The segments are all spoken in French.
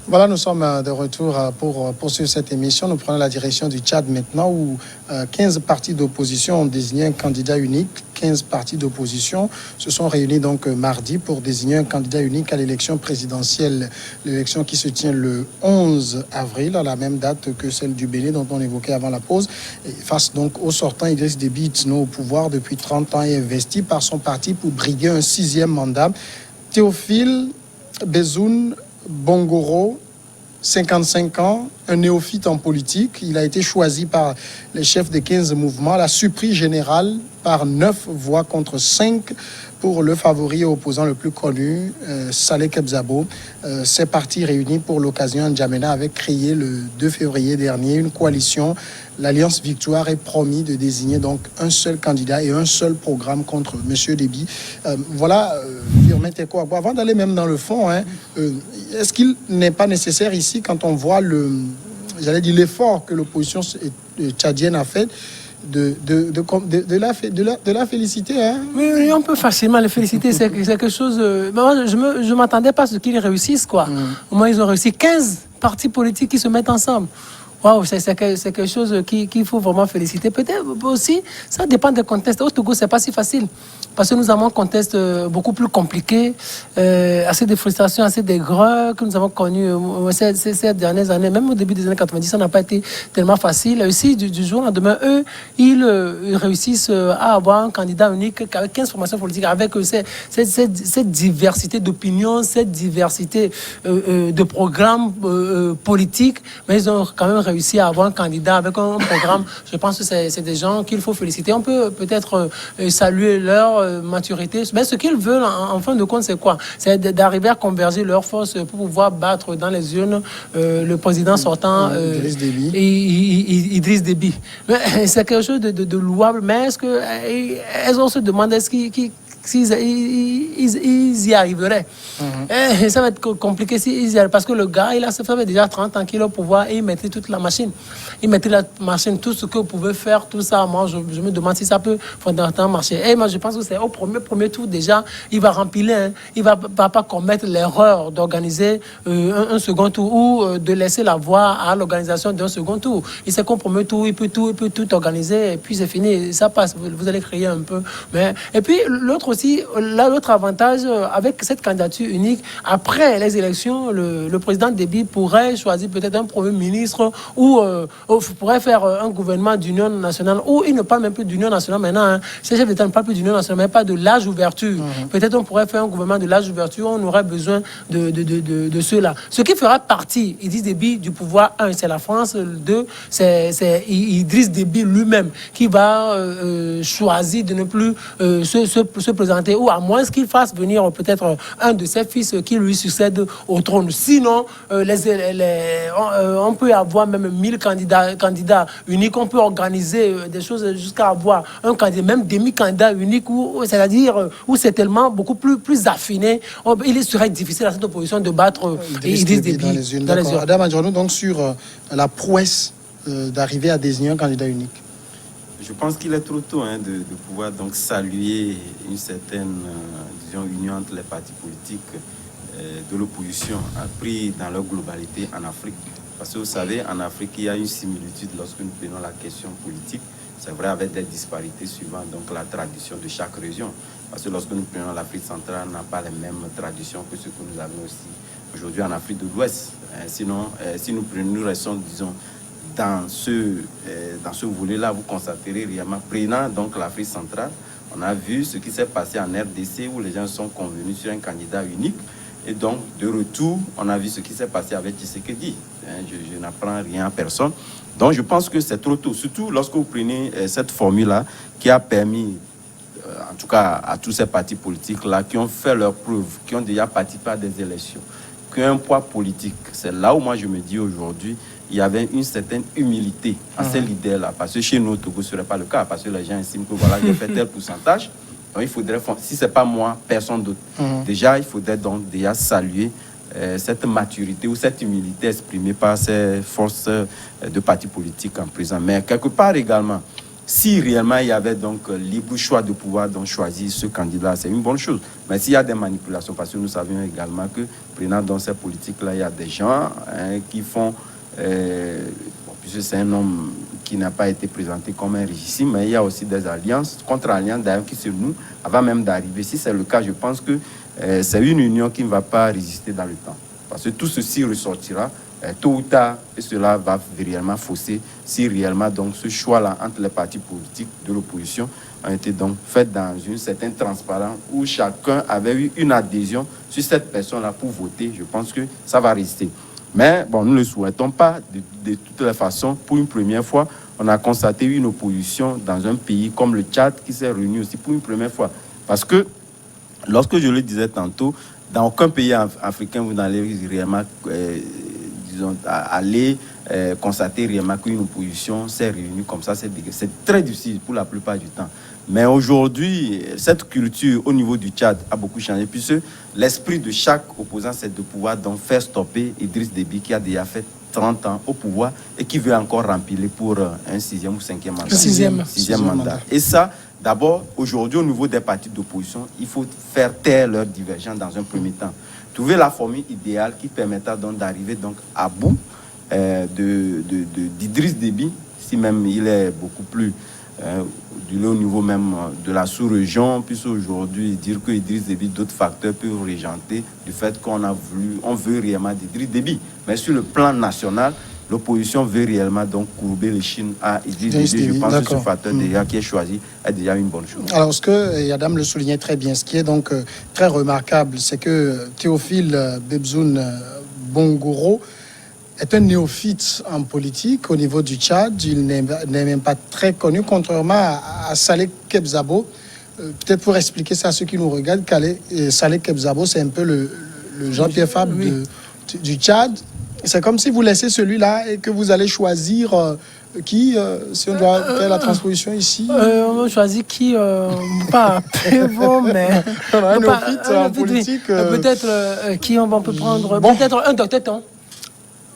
Voilà, nous sommes de retour pour poursuivre cette émission. Nous prenons la direction du Tchad maintenant où 15 partis d'opposition ont désigné un candidat unique. 15 partis d'opposition se sont réunis donc mardi pour désigner un candidat unique à l'élection présidentielle. L'élection qui se tient le 11 avril, à la même date que celle du Bénin dont on évoquait avant la pause. Et face donc au sortant Idriss Déby Itno au pouvoir depuis 30 ans et investi par son parti pour briguer un 6e mandat. Théophile Bezoun Bongoro, 55 ans, un néophyte en politique. Il a été choisi par les chefs des 15 mouvements, la surprise générale par 9 voix contre 5 pour le favori et opposant le plus connu, Saleh Kebzabo. Ces partis réunis pour l'occasion, N'Djamena avait créé le 2 février dernier une coalition. L'Alliance Victoire est promis de désigner donc un seul candidat et un seul programme contre M. Déby. Voilà, Firmin Teko Agbo. Avant d'aller même dans le fond, est-ce qu'il n'est pas nécessaire ici, quand on voit l'effort que l'opposition tchadienne a fait, de la féliciter, hein? Oui, on peut facilement les féliciter. C'est quelque chose. Moi, je ne m'attendais pas à ce qu'ils réussissent, quoi. Au moins, ils ont réussi 15 partis politiques qui se mettent ensemble. Waouh, c'est quelque chose qu'il faut vraiment féliciter. Peut-être aussi, ça dépend des contextes. Au Togo, c'est pas si facile. Parce que nous avons un contexte beaucoup plus compliqué, assez de frustrations, assez d'aigreurs que nous avons connus ces dernières années. Même au début des années 90, ça n'a pas été tellement facile. Aussi, du jour au lendemain, eux, ils réussissent à avoir un candidat unique avec 15 formations politiques, avec cette diversité d'opinions, cette diversité de programmes politiques. Mais ils ont quand même réussi à avoir un candidat avec un programme. Je pense que c'est des gens qu'il faut féliciter. On peut peut-être saluer leur maturité. Mais ce qu'ils veulent, en fin de compte, c'est quoi? C'est d'arriver à converger leurs forces pour pouvoir battre dans les urnes le président sortant Idriss Déby. C'est quelque chose de louable. Mais est-ce qu'elles on se demande est-ce s'ils y arriveraient. Et ça va être compliqué s'ils y arrivent. Parce que le gars, ça fait déjà 30 ans qu'il est au pouvoir et il maîtrise toute la machine. Il maîtrise la machine, tout ce que vous pouvez faire, tout ça. Moi, je me demande si ça peut fondamentalement marcher. Et moi, je pense que c'est au premier tour déjà, il va rempiler. Hein. Il ne va pas commettre l'erreur d'organiser un second tour ou de laisser la voie à l'organisation d'un second tour. Il sait qu'au premier tour, il peut tout organiser et puis c'est fini. Ça passe. Vous allez créer un peu. Et puis, l'autre avantage avec cette candidature unique, après les élections, le président Déby pourrait choisir peut-être un premier ministre ou pourrait faire un gouvernement d'union nationale, ou il ne parle même plus d'union nationale maintenant. Hein. Ces chefs d'État ne parlent plus d'union nationale, mais pas de l'âge ouverture. Peut-être on pourrait faire un gouvernement de l'âge ouverture, on aurait besoin de ceux-là. Ce qui fera partie, Idriss Déby, du pouvoir, 1, c'est la France, 2, c'est Idriss Déby lui-même qui va choisir de ne plus se présenter, ou à moins qu'il fasse venir peut-être un de ses fils qui lui succède au trône. Sinon, on peut avoir même 1000 candidats uniques, on peut organiser des choses jusqu'à avoir un candidat, même demi-candidat unique, c'est-à-dire où c'est tellement beaucoup plus affiné. Il serait difficile à cette opposition de battre Idriss Déby dans les urnes. Adam Adjornou, donc sur la prouesse d'arriver à désigner un candidat unique. Je pense qu'il est trop tôt de pouvoir donc saluer une certaine union entre les partis politiques de l'opposition pris dans leur globalité en Afrique. Parce que vous savez, en Afrique, il y a une similitude lorsque nous prenons la question politique. C'est vrai, avec des disparités suivant donc la tradition de chaque région. Parce que lorsque nous prenons l'Afrique centrale, on n'a pas les mêmes traditions que ce que nous avons aussi aujourd'hui en Afrique de l'Ouest. Sinon, si nous restons, disons, dans ce volet-là, vous constaterez réellement, prenant donc l'Afrique centrale, on a vu ce qui s'est passé en RDC où les gens sont convenus sur un candidat unique. Et donc, de retour, on a vu ce qui s'est passé avec Tshisekedi. Je n'apprends rien à personne. Donc, je pense que c'est trop tôt. Surtout lorsque vous prenez cette formule-là qui a permis, en tout cas à tous ces partis politiques-là, qui ont fait leurs preuves, qui ont déjà participé à des élections, qui ont un poids politique. C'est là où moi je me dis aujourd'hui, il y avait une certaine humilité à ces leaders-là. Parce que chez nous, au Togo, ce ne serait pas le cas. Parce que les gens estiment que voilà, j'ai fait tel pourcentage. Donc il faudrait, si ce n'est pas moi, personne d'autre. Déjà, il faudrait donc déjà saluer cette maturité ou cette humilité exprimée par ces forces de partis politiques en présent. Mais quelque part également, si réellement il y avait donc libre choix de pouvoir donc choisir ce candidat, c'est une bonne chose. Mais s'il y a des manipulations, parce que nous savions également que prenant dans ces politiques-là, il y a des gens qui font, puisque c'est un homme qui n'a pas été présenté comme un régime, mais il y a aussi des alliances, contre-alliances d'ailleurs qui se nouent avant même d'arriver. Si c'est le cas, je pense que c'est une union qui ne va pas résister dans le temps. Parce que tout ceci ressortira tôt ou tard, et cela va réellement fausser si réellement donc ce choix-là entre les partis politiques de l'opposition a été donc fait dans une certaine transparence où chacun avait eu une adhésion sur cette personne-là pour voter. Je pense que ça va résister. Mais bon, nous ne le souhaitons pas de toutes les façons. Pour une première fois, on a constaté une opposition dans un pays comme le Tchad qui s'est réuni aussi pour une première fois. Parce que, lorsque je le disais tantôt, dans aucun pays africain, vous n'allez réellement, aller constater réellement qu'une opposition s'est réunie comme ça. C'est très difficile pour la plupart du temps. Mais aujourd'hui, cette culture au niveau du Tchad a beaucoup changé, puisque l'esprit de chaque opposant, c'est de pouvoir donc faire stopper Idriss Déby, qui a déjà fait 30 ans au pouvoir et qui veut encore remplir pour un 6e ou 5e mandat. Sixième mandat. Et ça, d'abord, aujourd'hui, au niveau des partis d'opposition, il faut faire taire leurs divergences dans un premier temps. Trouver la formule idéale qui permettra donc d'arriver donc à bout d'Idriss Déby, si même il est beaucoup plus au niveau même de la sous-région, puisque aujourd'hui dire que Idriss Déby, d'autres facteurs peuvent régenter du fait qu'on veut réellement d'Idriss Déby. Mais sur le plan national, l'opposition veut réellement donc courber les chines à Idriss Déby. Je pense que ce facteur déjà qui est choisi est déjà une bonne chose. Alors, ce que Yadam le soulignait très bien, ce qui est donc très remarquable, c'est que Théophile Bebzoun Bongoro est un néophyte en politique au niveau du Tchad. Il n'est même pas très connu, contrairement à Saleh Kebzabo. Peut-être pour expliquer ça à ceux qui nous regardent, Saleh Kebzabo, c'est un peu le Jean-Pierre Fabre du Tchad. C'est comme si vous laissez celui-là et que vous allez choisir qui, si on doit faire la transposition ici. On choisit qui, pas bon, mais... un néophyte en politique. Peut-être qui on peut prendre, bon. Peut-être un docteur Ton.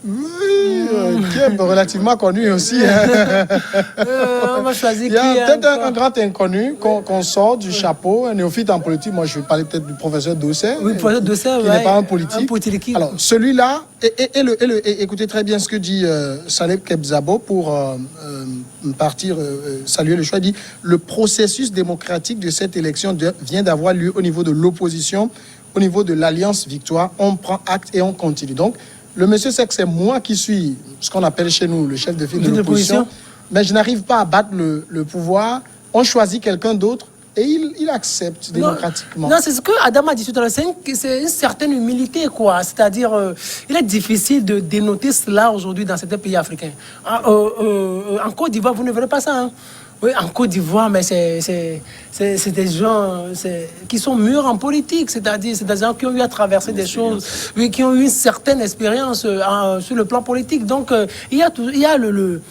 Oui, qui est relativement connu aussi. On va choisir Il y a peut-être un grand inconnu qu'on sort du chapeau, un néophyte en politique. Moi, je vais parler peut-être du professeur Dossé. Oui, professeur Dossé, qui n'est pas un politique. Alors, celui-là, écoutez très bien ce que dit Saleh Kebzabo pour saluer le choix. Il dit le processus démocratique de cette élection vient d'avoir lieu au niveau de l'opposition, au niveau de l'Alliance Victoire. On prend acte et on continue. Donc, le monsieur sait que c'est moi qui suis ce qu'on appelle chez nous le chef de file de l'opposition, mais je n'arrive pas à battre le pouvoir. On choisit quelqu'un d'autre et il accepte démocratiquement. Non, c'est ce que Adam a dit tout à l'heure. C'est une certaine humilité, quoi. C'est-à-dire, il est difficile de dénoter cela aujourd'hui dans certains pays africains. En Côte d'Ivoire, vous ne verrez pas ça. Hein. Oui, en Côte d'Ivoire, mais c'est des gens qui sont mûrs en politique, c'est-à-dire c'est des gens qui ont eu à traverser des choses, oui, qui ont eu une certaine expérience sur le plan politique. Donc, il y a le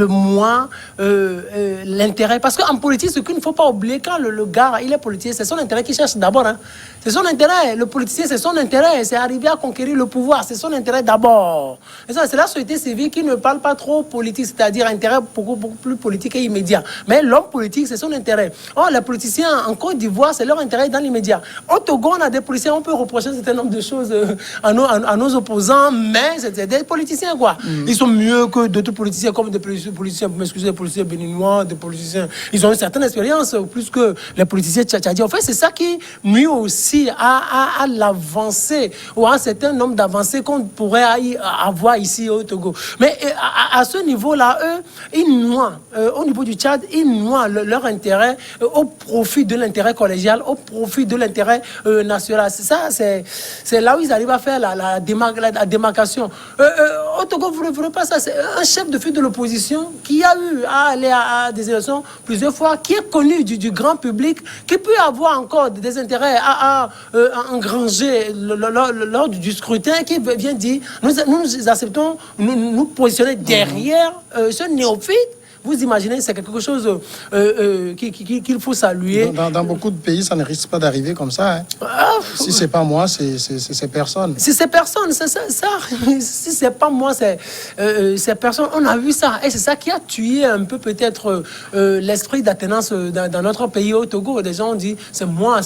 moi, l'intérêt. Parce qu'en politique, ce qu'il ne faut pas oublier, quand le gars, il est politicien, c'est son intérêt qu'il cherche d'abord. Hein. C'est son intérêt. Le politicien, c'est son intérêt. C'est arriver à conquérir le pouvoir. C'est son intérêt d'abord. Et ça, c'est la société civile qui ne parle pas trop politique, c'est-à-dire intérêt beaucoup plus politique et immédiat. Mais l'homme politique, c'est son intérêt. Or, les politiciens en Côte d'Ivoire, c'est leur intérêt dans l'immédiat. Au Togo, on a des politiciens, on peut reprocher un certain nombre de choses à nos opposants, mais c'est des politiciens, quoi. Ils sont mieux que d'autres politiciens, comme des politiciens, pour m'excuser, des politiciens béninois, des politiciens. Ils ont une certaine expérience, plus que les politiciens tchadiens. En fait, c'est ça qui nuit aussi à l'avancée, ou à un certain nombre d'avancées qu'on pourrait avoir ici au Togo. Mais à ce niveau-là, eux, ils noient, au niveau du Tchad, ils noient leur intérêt au profit de l'intérêt collégial, au profit de l'intérêt national. C'est ça, c'est là où ils arrivent à faire la démarcation. Au Togo, vous ne verrez pas ça. C'est un chef de file de l'opposition qui a eu à aller à des élections plusieurs fois, qui est connu du grand public, qui peut avoir encore des intérêts à engranger lors du scrutin, qui vient dire nous acceptons nous positionner derrière ce néophyte Vous imaginez, c'est quelque chose qu'il faut saluer. Dans beaucoup de pays, ça ne risque pas d'arriver comme ça. Hein. Si c'est pas moi, c'est personne. Si c'est personne, si c'est pas moi, c'est personne. On a vu ça. Et c'est ça qui a tué un peu peut-être l'esprit d'attenance dans notre pays au Togo. Les gens ont dit, c'est moi.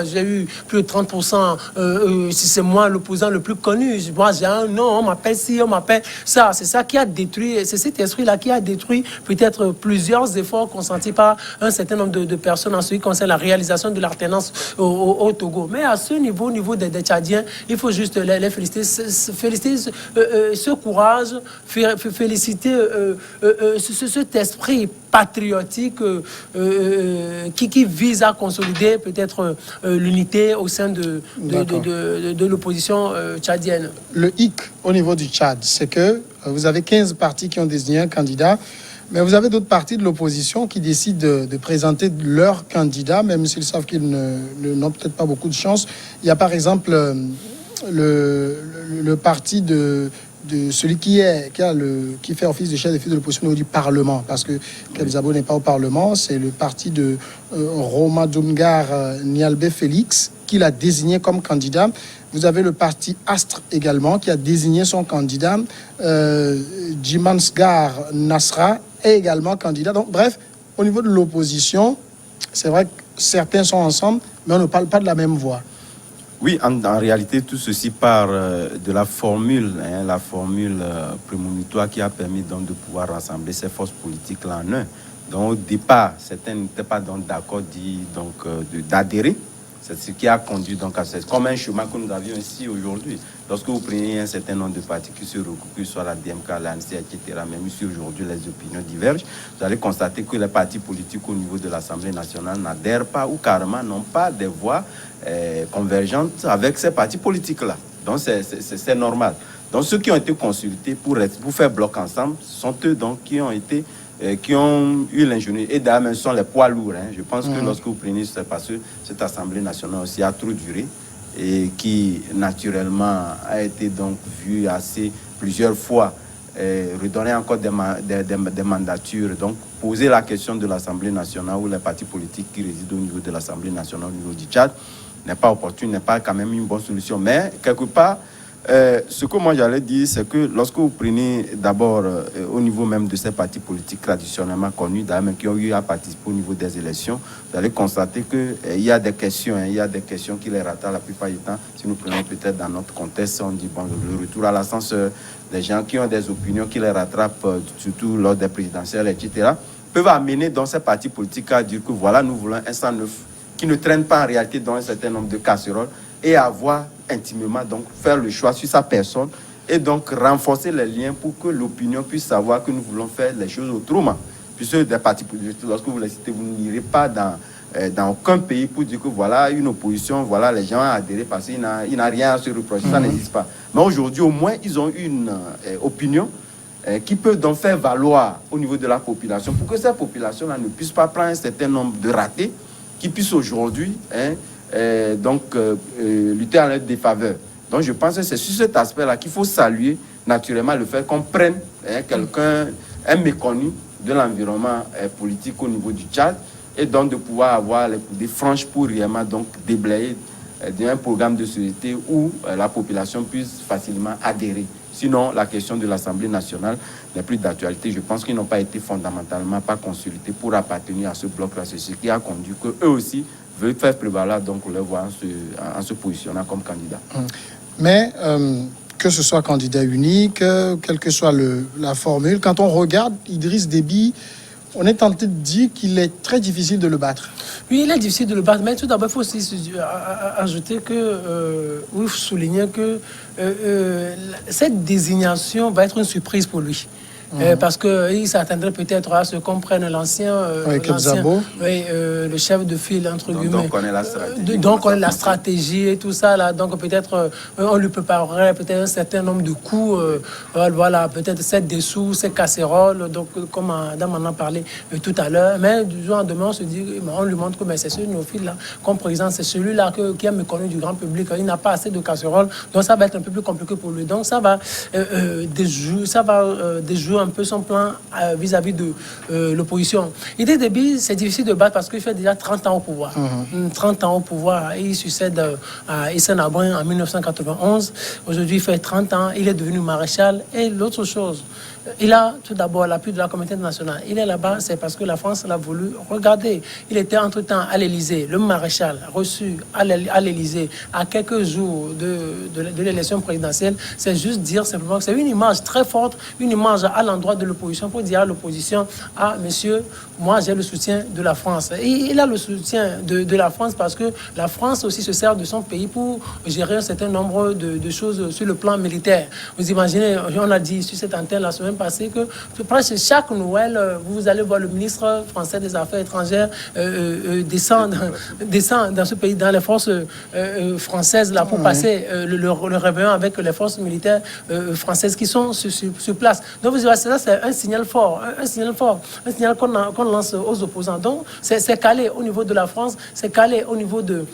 J'ai eu plus de 30%. Si c'est moi l'opposant le plus connu. Moi, j'ai un nom, on m'appelle ci, on m'appelle ça. C'est ça qui a détruit, c'est cet esprit-là qui a détruit peut-être plusieurs efforts consentis par un certain nombre de personnes en ce qui concerne la réalisation de l'alternance au Togo. Mais à ce niveau, au niveau des Tchadiens, il faut juste les féliciter, ce courage, féliciter cet esprit patriotique qui vise à consolider peut-être l'unité au sein de l'opposition tchadienne. Le hic au niveau du Tchad, c'est que vous avez 15 partis qui ont désigné un candidat, mais vous avez d'autres partis de l'opposition qui décident de présenter leur candidat, même s'ils savent qu'ils n'ont peut-être pas beaucoup de chance. Il y a par exemple le parti de celui qui fait office de chef de file de l'opposition au niveau du Parlement, parce que Kebzabo n'est pas au Parlement, c'est le parti de Roma Dungar Nialbe Félix qui l'a désigné comme candidat. Vous avez le parti Astre également qui a désigné son candidat. Jimansgar Nasra est également candidat. Donc bref, au niveau de l'opposition, c'est vrai que certains sont ensemble, mais on ne parle pas de la même voix. Oui, en réalité, tout ceci part de la formule prémonitoire qui a permis donc de pouvoir rassembler ces forces politiques-là en un. Donc au départ, certains n'étaient pas d'accord d'adhérer. C'est ce qui a conduit donc à c'est comme un chemin que nous avions ici aujourd'hui. Lorsque vous prenez un certain nombre de partis qui se regroupent, que ce soit la DMK, l'ANC, etc., même si aujourd'hui les opinions divergent, vous allez constater que les partis politiques au niveau de l'Assemblée nationale n'adhèrent pas ou carrément n'ont pas des voix convergentes avec ces partis politiques-là. Donc c'est normal. Donc ceux qui ont été consultés pour faire bloc ensemble sont eux donc qui ont eu l'ingénierie. Et d'ailleurs, ce sont les poids lourds. Hein. Je pense que lorsque vous prenez, c'est parce que cette Assemblée nationale aussi a trop duré et qui, naturellement, a été donc vue assez plusieurs fois, redonner encore des mandatures. Donc, poser la question de l'Assemblée nationale ou les partis politiques qui résident au niveau de l'Assemblée nationale, au niveau du Tchad, n'est pas opportune, n'est pas quand même une bonne solution. Mais, quelque part, ce que moi j'allais dire, c'est que lorsque vous prenez d'abord au niveau même de ces partis politiques traditionnellement connus, d'ailleurs qui ont eu à participer au niveau des élections, vous allez constater qu'il y a des questions, qui les ratent la plupart du temps. Si nous prenons peut-être dans notre contexte, on dit bon, le retour à l'ascenseur, des gens qui ont des opinions qui les rattrapent, surtout lors des présidentielles, etc., peuvent amener dans ces partis politiques à dire que voilà, nous voulons un 109 qui ne traîne pas en réalité dans un certain nombre de casseroles et avoir intimement, donc faire le choix sur sa personne et donc renforcer les liens pour que l'opinion puisse savoir que nous voulons faire les choses autrement. Puisque des partis politiques, lorsque vous les citez, vous n'irez pas dans aucun pays pour dire que voilà une opposition, voilà les gens ont adhéré parce qu'il n'a rien à se reprocher, ça n'existe pas. Mais aujourd'hui, au moins, ils ont une opinion qui peut donc faire valoir au niveau de la population pour que cette population-là ne puisse pas prendre un certain nombre de ratés qui puissent aujourd'hui lutter en leur défaveur. Donc je pense que c'est sur cet aspect-là qu'il faut saluer naturellement le fait qu'on prenne quelqu'un, un méconnu de l'environnement politique au niveau du Tchad et donc de pouvoir avoir les coudées franches pour réellement donc déblayer un programme de société où la population puisse facilement adhérer. Sinon, la question de l'Assemblée nationale n'est plus d'actualité. Je pense qu'ils n'ont pas été fondamentalement pas consultés pour appartenir à ce bloc-là. C'est ce qui a conduit qu'eux aussi veulent faire prévaloir donc leur voix en se positionnant comme candidat. Mais que ce soit candidat unique, quelle que soit la formule, quand on regarde Idriss Déby, on est tenté de dire qu'il est très difficile de le battre. Oui, il est difficile de le battre, mais tout d'abord, il faut aussi ajouter ou souligner que cette désignation va être une surprise pour lui. Parce qu'il s'attendrait peut-être à ce qu'on prenne l'ancien, le chef de file, entre guillemets. Donc, on est la stratégie. Donc, on est la stratégie et tout ça. Là. Donc, peut-être, on lui préparerait peut-être un certain nombre de coups. Voilà, peut-être 7 dessous, 7 casseroles. Donc, comme Adam en a parlé tout à l'heure. Mais du jour au lendemain, on lui montre que c'est ce néophyte-là comme président. C'est celui-là qui est méconnu du grand public. Il n'a pas assez de casseroles. Donc, ça va être un peu plus compliqué pour lui. Donc, ça va déjouer un peu son plan vis-à-vis de l'opposition. Idriss Déby, c'est difficile de battre parce qu'il fait déjà 30 ans au pouvoir. 30 ans au pouvoir. Et il succède à Hissène Habré en 1991. Aujourd'hui, il fait 30 ans. Il est devenu maréchal. Et l'autre chose, il a tout d'abord l'appui de la communauté internationale. Il est là-bas, c'est parce que la France l'a voulu. Regardez, il était entre-temps à l'Élysée, le maréchal reçu à l'Élysée à quelques jours de l'élection présidentielle. C'est juste dire simplement que c'est une image très forte, une image à l'endroit de l'opposition pour dire à l'opposition, ah monsieur, moi j'ai le soutien de la France. Et il a le soutien de la France parce que la France aussi se sert de son pays pour gérer un certain nombre de choses sur le plan militaire. Vous imaginez, on a dit sur cette antenne la semaine passée que presque chaque Noël, vous allez voir le ministre français des Affaires étrangères descendre dans ce pays, dans les forces françaises là, pour passer le réveillon avec les forces militaires françaises qui sont sur place. Donc vous voyez, ça c'est un signal fort, un signal qu'on lance aux opposants. Donc c'est calé au niveau de la France, c'est calé au niveau de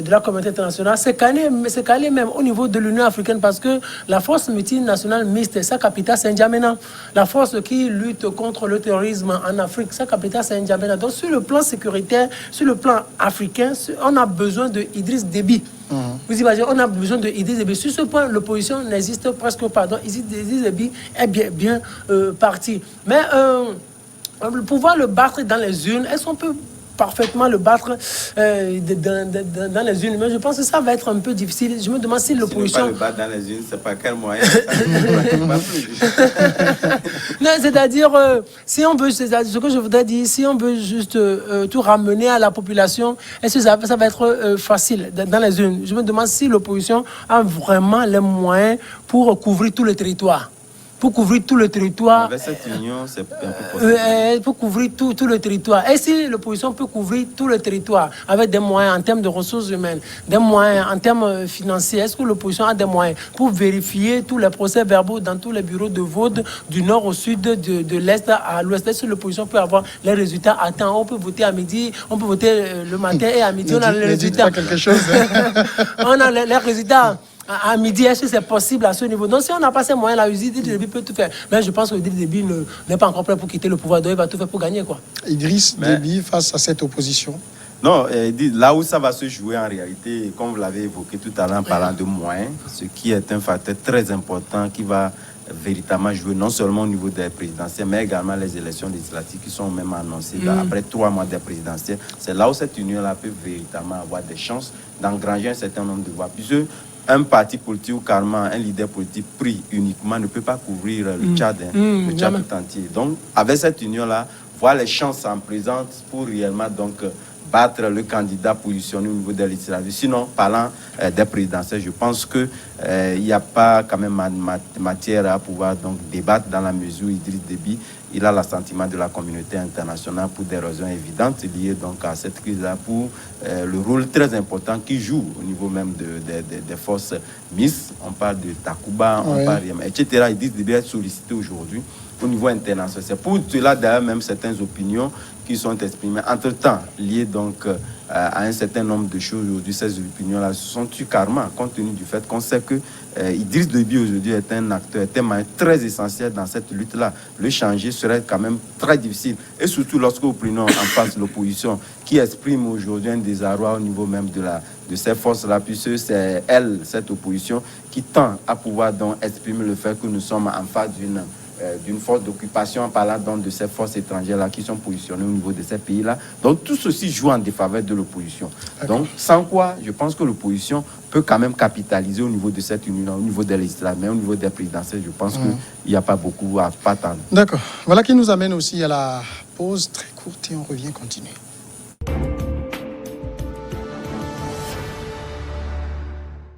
la communauté internationale, c'est calé même au niveau de l'Union africaine parce que la force multinationale mixte, sa capitale c'est N'Djamena. La force qui lutte contre le terrorisme en Afrique, sa capitale c'est N'Djamena. Donc sur le plan sécuritaire, sur le plan africain, on a besoin de Idriss Déby. Vous imaginez, on a besoin de Idriss Déby. Sur ce point, l'opposition n'existe presque pas. Donc Idriss Déby est bien parti. Mais pour pouvoir le battre dans les urnes, est-ce qu'on peut parfaitement le battre dans les urnes? Mais je pense que ça va être un peu difficile. Je me demande si l'opposition... Si ne pas le battre dans les urnes, c'est pas quel moyen. Non, c'est-à-dire, si on veut, ce que je voudrais dire, si on veut juste tout ramener à la population, est-ce que ça va être facile dans les urnes? Je me demande si l'opposition a vraiment les moyens pour couvrir tout le territoire. Pour couvrir tout le territoire. Avec cette union, c'est un peu possible. Pour couvrir tout le territoire. Et si l'opposition peut couvrir tout le territoire avec des moyens en termes de ressources humaines, des moyens en termes financiers, est-ce que l'opposition a des moyens pour vérifier tous les procès-verbaux dans tous les bureaux de vote du nord au sud, de l'est à l'ouest? Est-ce que l'opposition peut avoir les résultats à temps? On peut voter à midi, on peut voter le matin et à midi, on a les résultats. Quelque chose, hein? On a les résultats. À midi, est-ce que c'est possible à ce niveau? Donc, si on n'a pas ces moyens-là, Idriss Déby peut tout faire. Mais je pense que Idriss Déby n'est pas encore prêt pour quitter le pouvoir. Donc, il va tout faire pour gagner, quoi. Idriss Déby face à cette opposition. Non, là où ça va se jouer en réalité, comme vous l'avez évoqué tout à l'heure en parlant de moyens, ce qui est un facteur très important qui va véritablement jouer non seulement au niveau des présidentielles, mais également les élections législatives qui sont même annoncées après 3 mois des présidentielles. C'est là où cette union-là peut véritablement avoir des chances d'engranger un certain nombre de voix. Puisque un parti politique ou carrément un leader politique pris uniquement ne peut pas couvrir le Tchad, le Tchad tout entier. Donc, avec cette union-là, voir les chances en présence pour réellement donc battre le candidat positionné au niveau des législatives. Sinon, parlant des présidentielles, je pense que il n'y a pas quand même matière à pouvoir donc débattre dans la mesure où Idriss Déby, il a l'assentiment de la communauté internationale pour des raisons évidentes liées donc à cette crise-là, pour le rôle très important qu'il joue au niveau même des forces mixtes. On parle de Takuba, on parle etc. Idriss Déby est sollicité aujourd'hui au niveau international. C'est pour cela d'ailleurs même certaines opinions qui sont exprimées entre-temps liées donc à un certain nombre de choses aujourd'hui. Ces opinions-là se sont tues carrément compte tenu du fait qu'on sait que Idriss Déby aujourd'hui est un acteur, est un maillon très essentiel dans cette lutte-là. Le changer serait quand même très difficile. Et surtout lorsque vous prenez en face l'opposition qui exprime aujourd'hui un désarroi au niveau même de ces forces-là, puisque c'est elle, cette opposition, qui tend à pouvoir donc exprimer le fait que nous sommes en face d'une force d'occupation en parlant donc de ces forces étrangères-là qui sont positionnées au niveau de ces pays-là. Donc tout ceci joue en défaveur de l'opposition. Donc sans quoi, je pense que l'opposition peut quand même capitaliser au niveau de cette union, au niveau des législatives, mais au niveau des présidentielles, je pense qu'il n'y a pas beaucoup à attendre. D'accord. Voilà qui nous amène aussi à la pause très courte et on revient continuer.